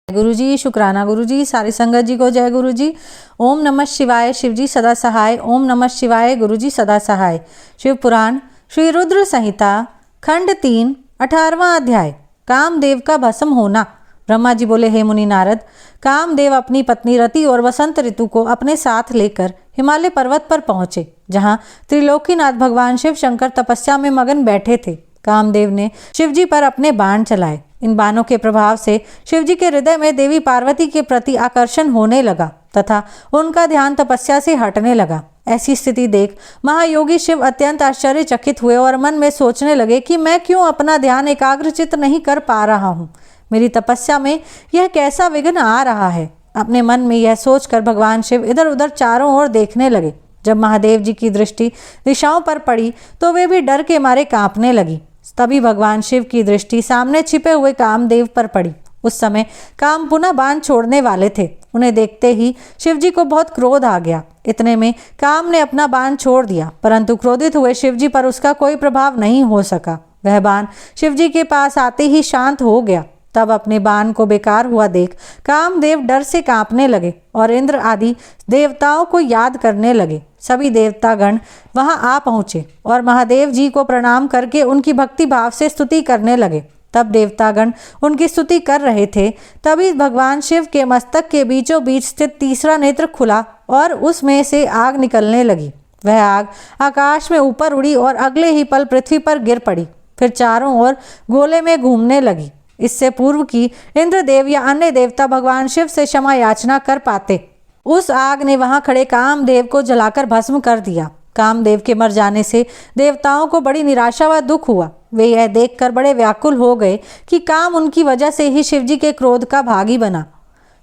गुरुजी, शुक्राना गुरुजी, सारी संगत जी को जय गुरुजी। ओम नमः शिवाय, शिवजी सदा सहाय। ओम नमः शिवाय, गुरुजी सदा सहाय। शिव पुराण श्री रुद्र संहिता खंड 3 18वां अध्याय। कामदेव का भस्म होना। ब्रह्मा जी बोले, हे मुनि नारद, कामदेव अपनी पत्नी रति और वसंत ऋतु को अपने साथ लेकर हिमालय पर्वत पर पहुंचे, जहां त्रिलोकीनाथ भगवान शिव शंकर तपस्या में मगन बैठे थे। कामदेव ने शिवजी पर अपने बाण चलाए। इन बाणों के प्रभाव से शिवजी के हृदय में देवी पार्वती के प्रति आकर्षण होने लगा तथा उनका ध्यान तपस्या से हटने लगा। ऐसी स्थिति देख महायोगी शिव अत्यंत आश्चर्यचकित हुए और मन में सोचने लगे कि मैं क्यों अपना ध्यान एकाग्रचित नहीं कर पा रहा हूँ। मेरी तपस्या में यह कैसा विघ्न आ रहा है। अपने मन में यह सोचकर भगवान शिव इधर उधर चारों ओर देखने लगे। जब महादेव जी की दृष्टि दिशाओं पर पड़ी तो वे भी डर के मारे कांपने लगी। तभी भगवान शिव की दृष्टि सामने छिपे हुए कामदेव पर पड़ी। उस समय काम पुनः बाण छोड़ने वाले थे। उन्हें देखते ही शिवजी को बहुत क्रोध आ गया। इतने में काम ने अपना बाण छोड़ दिया, परंतु क्रोधित हुए शिवजी पर उसका कोई प्रभाव नहीं हो सका। वह बाण शिवजी के पास आते ही शांत हो गया। तब अपने बाण को बेकार हुआ देख कामदेव डर से कांपने लगे और इंद्र आदि देवताओं को याद करने लगे। सभी देवतागण वहां आ पहुंचे और महादेव जी को प्रणाम करके उनकी भक्ति भाव से स्तुति करने लगे। तब देवतागण उनकी स्तुति कर रहे थे, तभी भगवान शिव के मस्तक के बीचों बीच स्थित तीसरा नेत्र खुला और उसमें से आग निकलने लगी। वह आग आकाश में ऊपर उड़ी और अगले ही पल पृथ्वी पर गिर पड़ी, फिर चारों ओर गोले में घूमने लगी। इससे पूर्व की इंद्रदेव या अन्य देवता भगवान शिव से क्षमा याचना कर पाते, उस आग ने वहां खड़े कामदेव को जलाकर भस्म कर दिया। कामदेव के मर जाने से देवताओं को बड़ी निराशा व दुख हुआ। वे यह देखकर बड़े व्याकुल हो गए कि काम उनकी वजह से ही शिवजी के क्रोध का भागी बना।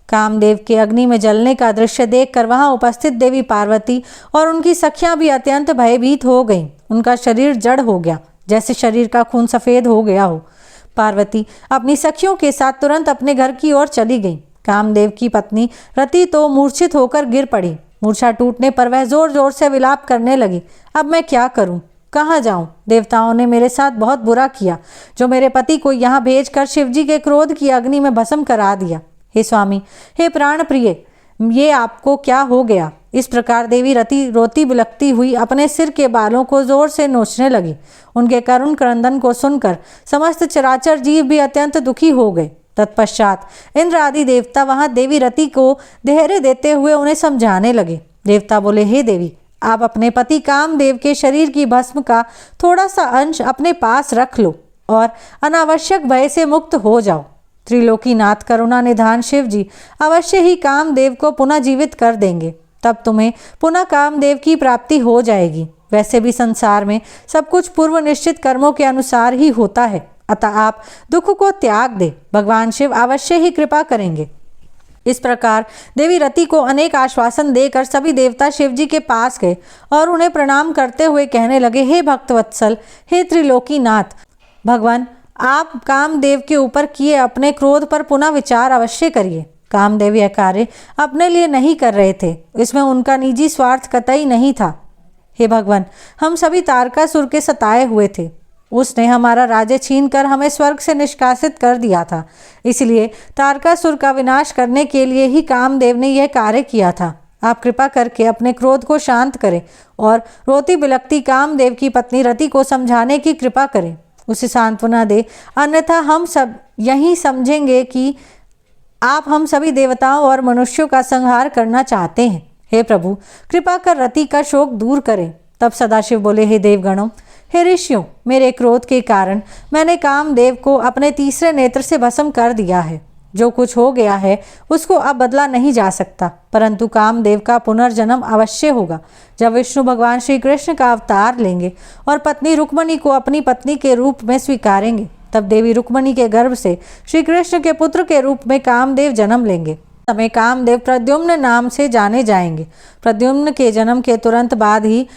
कामदेव के अग्नि में जलने का दृश्य देखकर वहां उपस्थित देवी पार्वती और उनकी सखियां भी अत्यंत भयभीत हो गईं। उनका शरीर जड़ हो गया, जैसे शरीर का खून सफेद हो गया हो। पार्वती अपनी सखियों के साथ तुरंत अपने घर की ओर चली गई। कामदेव की पत्नी रति तो मूर्छित होकर गिर पड़ी। मूर्छा टूटने पर वह जोर जोर से विलाप करने लगी। अब मैं क्या करूं, कहाँ जाऊं? देवताओं ने मेरे साथ बहुत बुरा किया, जो मेरे पति को यहाँ भेजकर शिवजी के क्रोध की अग्नि में भस्म करा दिया। हे स्वामी, हे प्राण प्रिय, ये आपको क्या हो गया? इस प्रकार देवी रति रोती बिलखती हुई अपने सिर के बालों को जोर से नोचने लगी। उनके करुण क्रंदन को सुनकर समस्त चराचर जीव भी अत्यंत दुखी हो गए। तत्पश्चात इंद्र आदि देवता वहां देवी रति को धैर्य देते हुए उन्हें समझाने लगे। देवता बोले, हे देवी, आप अपने पति कामदेव के शरीर की भस्म का थोड़ा सा अंश अपने पास रख लो और अनावश्यक भय से मुक्त हो जाओ। त्रिलोकीनाथ करुणा निधान शिव जी अवश्य ही कामदेव को पुनः जीवित कर देंगे। तब तुम्हें पुनः कामदेव की प्राप्ति हो जाएगी। वैसे भी संसार में सब कुछ पूर्व निश्चित कर्मों के अनुसार ही होता है, अतः आप दुख को त्याग दे, भगवान शिव अवश्य ही कृपा करेंगे। इस प्रकार देवी रति को अनेक आश्वासन देकर सभी देवता शिवजी के पास गए और उन्हें प्रणाम करते हुए कहने लगे, हे भक्तवत्सल, हे त्रिलोकीनाथ भगवान, आप कामदेव के ऊपर किए अपने क्रोध पर पुनः विचार अवश्य करिए। कामदेव यह कार्य अपने लिए नहीं कर रहे थे, इसमें उनका निजी स्वार्थ कतई नहीं था। हे भगवान, हम सभी तारकासुर के सताए हुए थे। उसने हमारा राज्य छीनकर हमें स्वर्ग से निष्कासित कर दिया था। इसलिए तारकासुर का विनाश करने के लिए ही कामदेव ने यह कार्य किया था। आप कृपा करके अपने क्रोध को शांत करें और रोती बिलखती कामदेव की पत्नी रति को समझाने की कृपा करें, उसे सांत्वना दे, अन्यथा हम सब यही समझेंगे कि आप हम सभी देवताओं और मनुष्यों का संहार करना चाहते हैं। हे प्रभु, कृपा कर रति का शोक दूर करें। तब सदाशिव बोले, हे देवगणों, हे ऋषियों, मेरे क्रोध के कारण मैंने कामदेव को अपने तीसरे नेत्र से भस्म कर दिया है। जो कुछ हो गया है उसको अब बदला नहीं जा सकता, परंतु कामदेव का पुनर्जन्म अवश्य होगा जब विष्णु भगवान श्री कृष्ण का अवतार लेंगे और पत्नी रुक्मणी को अपनी पत्नी के रूप में स्वीकारेंगे। तब देवी रुक्मणी के गर्भ से श्री कृष्ण के पुत्र के रूप में कामदेव जन्म लेंगे। समय कामदेव प्रद्युम्न नाम से जाने जाएंगे। प्रद्युम्न के जन्म के तुरंत बाद ही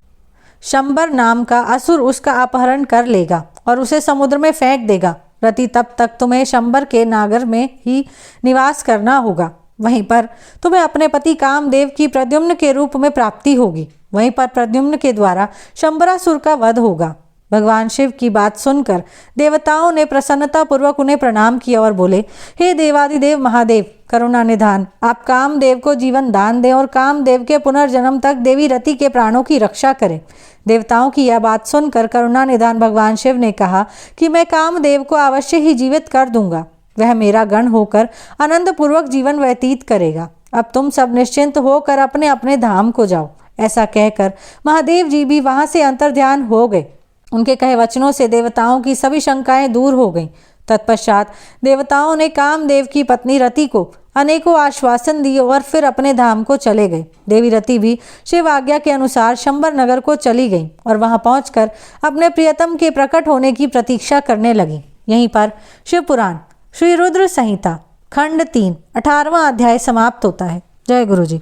शंबर नाम का असुर उसका अपहरण कर लेगा और उसे समुद्र में फेंक देगा। रति, तब तक तुम्हें शंबर के नागर में ही निवास करना होगा। वहीं पर तुम्हें अपने पति कामदेव की प्रद्युम्न के रूप में प्राप्ति होगी। वहीं पर प्रद्युम्न के द्वारा शंबरासुर का वध होगा। भगवान शिव की बात सुनकर देवताओं ने प्रसन्नता पूर्वक उन्हें प्रणाम किया और बोले, हे देवादिदेव महादेव, करुणा निधान, आप कामदेव को जीवन दान दें और कामदेव के पुनर्जन्म तक देवी रति के प्राणों की रक्षा करें। देवताओं की यह बात सुनकर करुणा निधान भगवान शिव ने कहा कि मैं कामदेव को अवश्य ही जीवित कर दूंगा। वह मेरा गण होकर आनंद पूर्वक जीवन व्यतीत करेगा। अब तुम सब निश्चिंत होकर अपने अपने धाम को जाओ। ऐसा कहकर महादेव जी भी वहां से अंतर्ध्यान हो गए। उनके कहे वचनों से देवताओं की सभी शंकाएं दूर हो गईं। तत्पश्चात देवताओं ने कामदेव की पत्नी रति को अनेकों आश्वासन दिए और फिर अपने धाम को चले गए। देवी रति भी शिव आज्ञा के अनुसार शंबर नगर को चली गई और वहां पहुंचकर अपने प्रियतम के प्रकट होने की प्रतीक्षा करने लगी। यहीं पर शिव पुराण श्री रुद्र संहिता खंड 3 18वां अध्याय समाप्त होता है। जय गुरु जी।